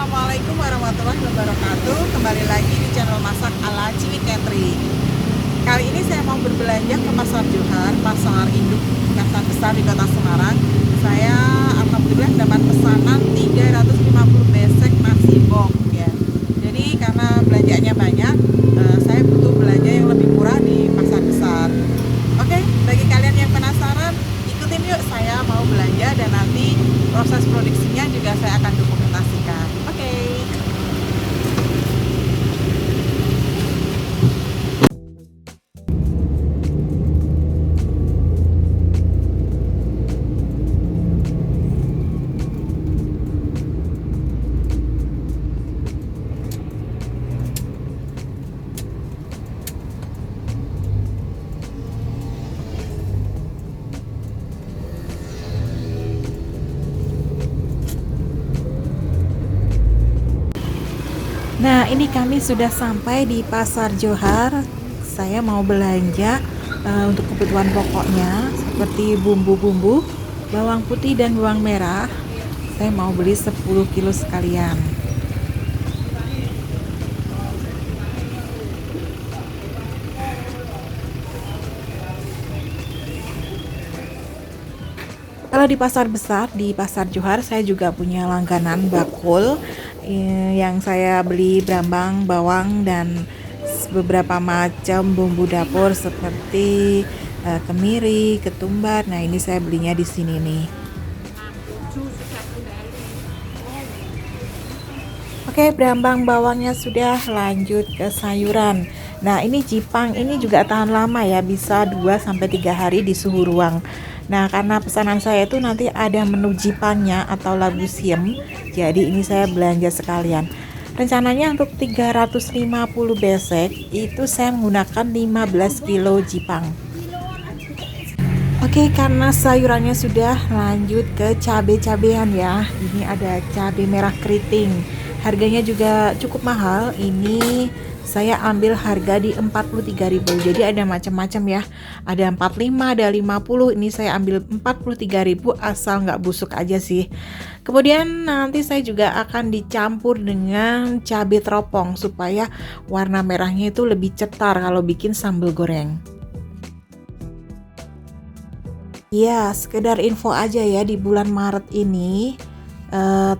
Assalamualaikum warahmatullahi wabarakatuh. Kembali lagi di channel Masak ala Ciwi Catering. Kali ini saya mau berbelanja ke Pasar Johar, pasar induk pasar besar di Kota Semarang. Saya alhamdulillah dapat pesanan 350 besek nasi bok ya. Jadi karena belanjanya banyak, saya butuh belanja yang lebih murah di pasar besar. Oke, bagi kalian yang penasaran, ikutin yuk, saya mau belanja dan nanti proses produksinya juga saya akan dokumentasikan. Oke. Nah, ini kami sudah sampai di Pasar Johar. Saya mau belanja untuk kebutuhan pokoknya seperti bumbu-bumbu, bawang putih dan bawang merah. Saya mau beli 10 kilo sekalian. Kalau di pasar besar, di Pasar Johar, saya juga punya langganan bakul yang saya beli brambang, bawang, dan beberapa macam bumbu dapur seperti kemiri, ketumbar. Nah, ini saya belinya di sini nih. Oke, brambang bawangnya sudah, lanjut ke sayuran. Nah, ini jipang ini juga tahan lama ya, bisa 2 sampai 3 hari di suhu ruang. Nah, karena pesanan saya itu nanti ada menu jipangnya atau labu siem, jadi ini saya belanja sekalian. Rencananya untuk 350 besek itu saya menggunakan 15 kilo jipang. Oke, karena sayurannya sudah, lanjut ke cabai-cabean ya. Ini ada cabai merah keriting. Harganya juga cukup mahal. Ini saya ambil harga di 43.000. Jadi ada macam-macam ya. Ada 45, ada 50. Ini saya ambil 43.000 asal nggak busuk aja sih. Kemudian nanti saya juga akan dicampur dengan cabai teropong supaya warna merahnya itu lebih cetar kalau bikin sambal goreng. Ya, sekedar info aja ya, di bulan Maret ini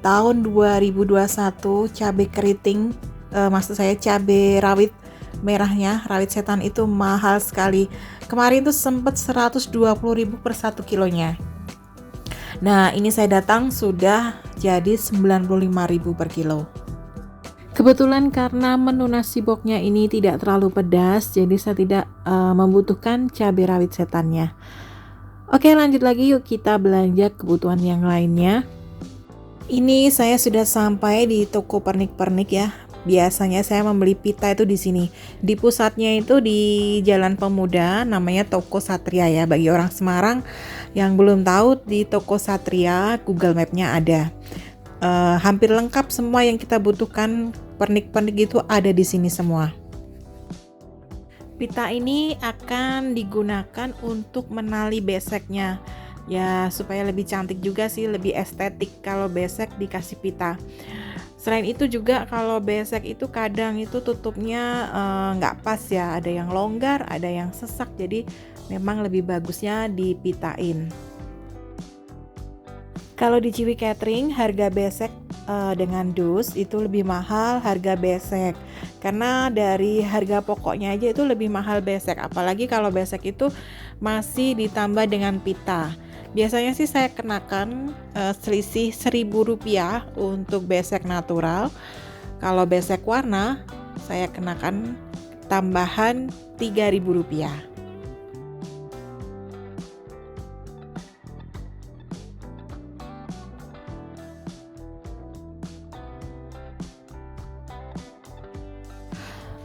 tahun 2021 cabai keriting, maksud saya cabai rawit merahnya, rawit setan itu mahal sekali. Kemarin tuh sempat 120.000 per 1 kilonya. Nah, ini saya datang sudah jadi 95.000 per kilo. Kebetulan karena menu nasi boknya ini tidak terlalu pedas, jadi saya tidak membutuhkan cabai rawit setannya. Oke, lanjut lagi yuk, kita belanja kebutuhan yang lainnya. Ini saya sudah sampai di toko pernik-pernik ya. Biasanya saya membeli pita itu di sini. Di pusatnya itu di Jalan Pemuda, namanya Toko Satria ya. Bagi orang Semarang yang belum tahu, di Toko Satria Google Map-nya ada. Hampir lengkap semua yang kita butuhkan, pernik-pernik itu ada di sini semua. Pita ini akan digunakan untuk menali beseknya ya, supaya lebih cantik juga sih, lebih estetik kalau besek dikasih pita. Selain itu juga kalau besek itu kadang itu tutupnya nggak pas ya, ada yang longgar, ada yang sesak, jadi memang lebih bagusnya dipitain. Kalau di Ciwi Catering, harga besek dengan dus itu lebih mahal harga besek, karena dari harga pokoknya aja itu lebih mahal besek, apalagi kalau besek itu masih ditambah dengan pita. Biasanya sih saya kenakan selisih Rp1.000 untuk besek natural. Kalau besek warna saya kenakan tambahan Rp3.000.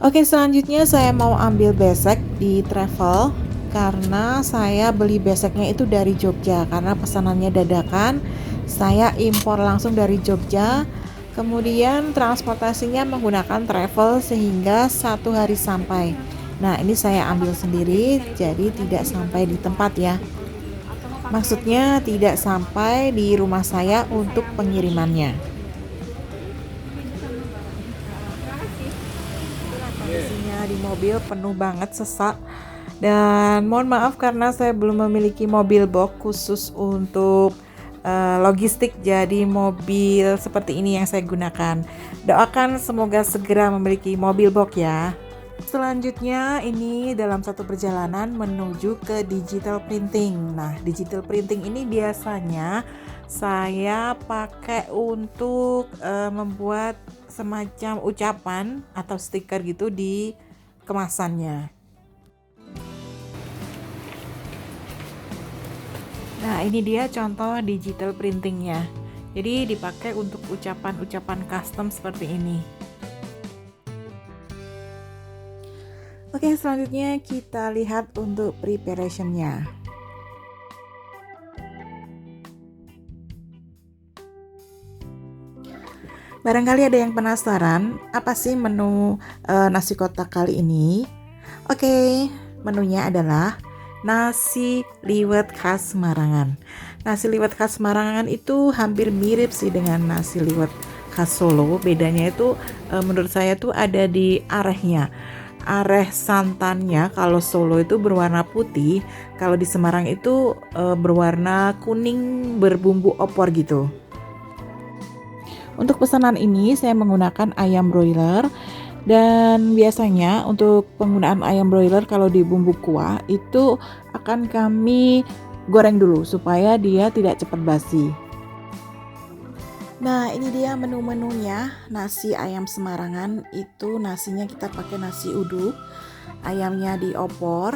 Oke, selanjutnya saya mau ambil besek di travel karena saya beli beseknya itu dari Jogja karena pesanannya dadakan. Saya impor langsung dari Jogja. Kemudian transportasinya menggunakan travel sehingga 1 hari sampai. Nah, ini saya ambil sendiri jadi tidak sampai di tempat ya. Maksudnya tidak sampai di rumah saya untuk pengirimannya. Isinya di mobil penuh banget, sesak. Dan mohon maaf karena saya belum memiliki mobil box khusus untuk logistik, jadi mobil seperti ini yang saya gunakan. Doakan semoga segera memiliki mobil box ya. Selanjutnya ini dalam satu perjalanan menuju ke digital printing. Nah, digital printing ini biasanya saya pakai untuk membuat semacam ucapan atau stiker gitu di kemasannya. Nah, ini dia contoh digital printingnya. Jadi dipakai untuk ucapan-ucapan custom seperti ini. Oke, selanjutnya kita lihat untuk preparationnya. Barangkali ada yang penasaran, apa sih menu nasi kotak kali ini? Oke, menunya adalah nasi liwet khas Marangan. Nasi liwet khas Marangan itu hampir mirip sih dengan nasi liwet khas Solo. Bedanya itu menurut saya tuh ada di arehnya. Areh santannya kalau Solo itu berwarna putih, kalau di Semarang itu berwarna kuning berbumbu opor gitu. Untuk pesanan ini saya menggunakan ayam broiler, dan biasanya untuk penggunaan ayam broiler kalau di bumbu kuah itu akan kami goreng dulu supaya dia tidak cepat basi. Nah, ini dia menu-menunya. Nasi ayam Semarangan itu nasinya kita pakai nasi uduk, ayamnya diopor,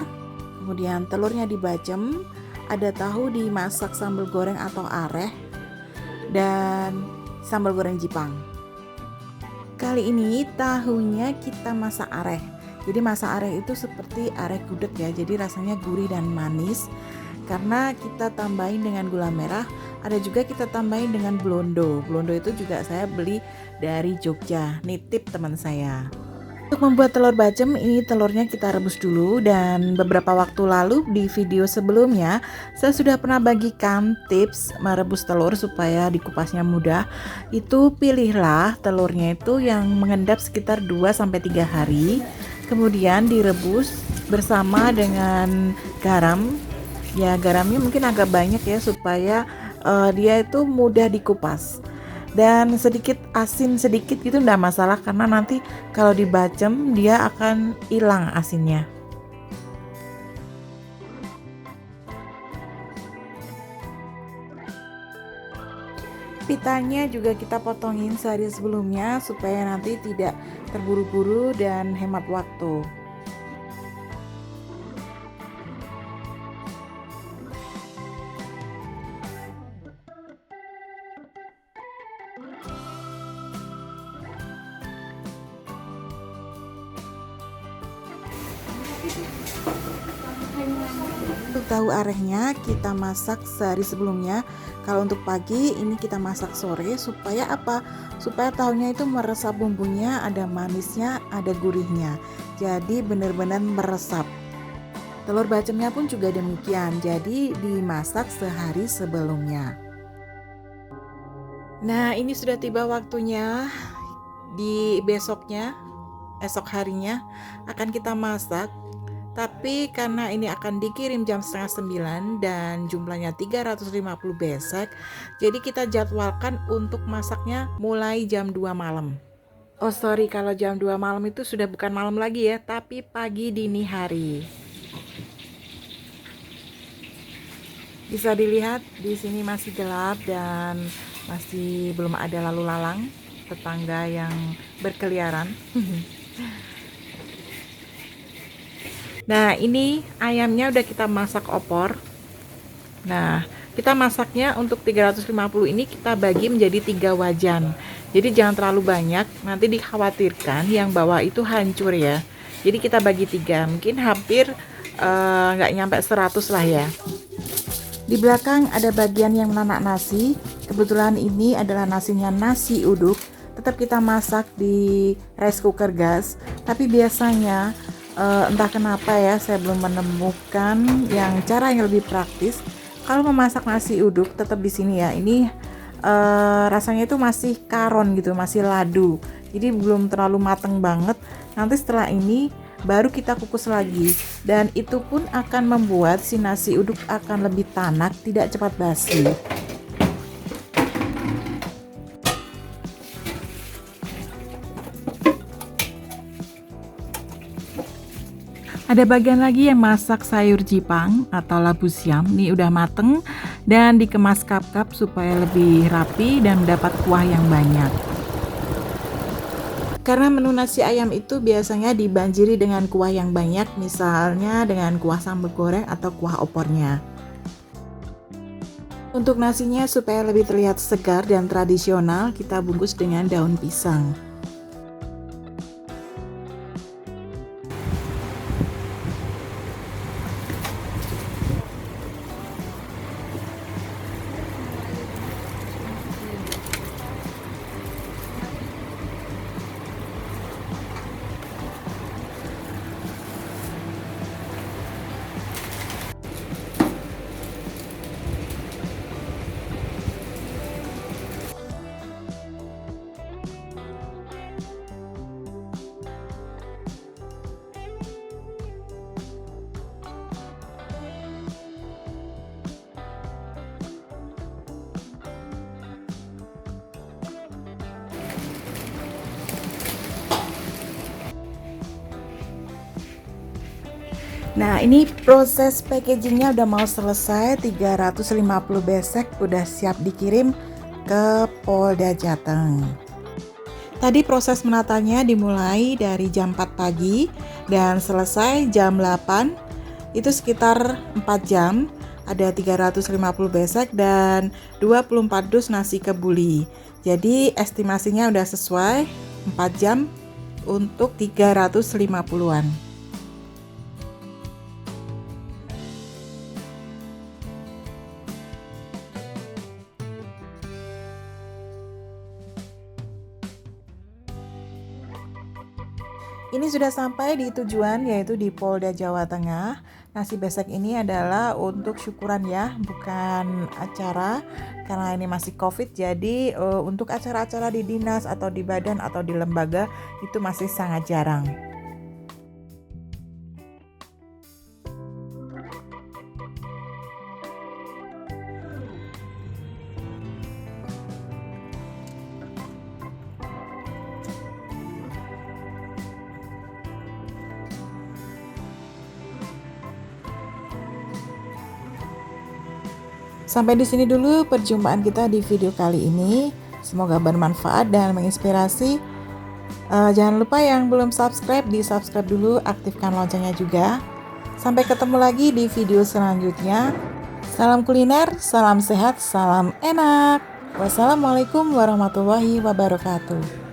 kemudian telurnya dibacem, ada tahu dimasak sambal goreng atau areh, dan sambal goreng Jipang. Kali ini tahunya kita masak areh. Jadi masak areh itu seperti areh gudeg ya, jadi rasanya gurih dan manis. Karena kita tambahin dengan gula merah, ada juga kita tambahin dengan blondo. Blondo itu juga saya beli dari Jogja, nitip teman saya. Untuk membuat telur bacem, ini telurnya kita rebus dulu, dan beberapa waktu lalu di video sebelumnya saya sudah pernah bagikan tips merebus telur supaya dikupasnya mudah. Itu pilihlah telurnya itu yang mengendap sekitar 2-3 hari, kemudian direbus bersama dengan garam. Ya, garamnya mungkin agak banyak ya supaya dia itu mudah dikupas. Dan sedikit asin sedikit gitu enggak masalah, karena nanti kalau dibacem dia akan hilang asinnya. Pitanya juga kita potongin sehari sebelumnya supaya nanti tidak terburu-buru dan hemat waktu. Untuk tahu arehnya kita masak sehari sebelumnya. Kalau untuk pagi ini kita masak sore supaya apa? Supaya tahunya itu meresap bumbunya, ada manisnya, ada gurihnya. Jadi benar-benar meresap. Telur bacemnya pun juga demikian. Jadi dimasak sehari sebelumnya. Nah, ini sudah tiba waktunya. Di besoknya, esok harinya akan kita masak. Tapi karena ini akan dikirim jam 8:30 dan jumlahnya 350 besek, jadi kita jadwalkan untuk masaknya mulai jam 2 malam. Oh sorry, kalau jam 2 malam itu sudah bukan malam lagi ya, tapi pagi dini hari. Bisa dilihat di sini masih gelap dan masih belum ada lalu lalang tetangga yang berkeliaran. Nah, ini ayamnya udah kita masak opor. Nah, kita masaknya untuk 350 ini kita bagi menjadi 3 wajan. Jadi jangan terlalu banyak, nanti dikhawatirkan yang bawah itu hancur ya. Jadi kita bagi 3, mungkin hampir nggak nyampe 100 lah ya. Di belakang ada bagian yang menanak nasi. Kebetulan ini adalah nasinya nasi uduk. Tetap kita masak di rice cooker gas, tapi biasanya entah kenapa ya saya belum menemukan yang cara yang lebih praktis. Kalau memasak nasi uduk tetap di sini ya. Ini rasanya itu masih karon gitu, masih ladu. Jadi belum terlalu mateng banget. Nanti setelah ini baru kita kukus lagi, dan itu pun akan membuat si nasi uduk akan lebih tanak, tidak cepat basi. Ada bagian lagi yang masak sayur jipang atau labu siam. Nih udah mateng dan dikemas cup-cup supaya lebih rapi dan mendapat kuah yang banyak. Karena menu nasi ayam itu biasanya dibanjiri dengan kuah yang banyak, misalnya dengan kuah sambal goreng atau kuah opornya. Untuk nasinya supaya lebih terlihat segar dan tradisional, kita bungkus dengan daun pisang. Nah, ini proses packagingnya udah mau selesai. 350 besek udah siap dikirim ke Polda Jateng. Tadi proses menatanya dimulai dari jam 4 pagi dan selesai jam 8. Itu sekitar 4 jam. Ada 350 besek dan 24 dus nasi kebuli. Jadi estimasinya udah sesuai 4 jam untuk 350-an. Ini sudah sampai di tujuan, yaitu di Polda Jawa Tengah. Nasi besek ini adalah untuk syukuran ya, bukan acara, karena ini masih COVID. Jadi untuk acara-acara di dinas atau di badan atau di lembaga itu masih sangat jarang. Sampai di sini dulu perjumpaan kita di video kali ini. Semoga bermanfaat dan menginspirasi. Jangan lupa yang belum subscribe, di subscribe dulu, aktifkan loncengnya juga. Sampai ketemu lagi di video selanjutnya. Salam kuliner, salam sehat, salam enak. Wassalamualaikum warahmatullahi wabarakatuh.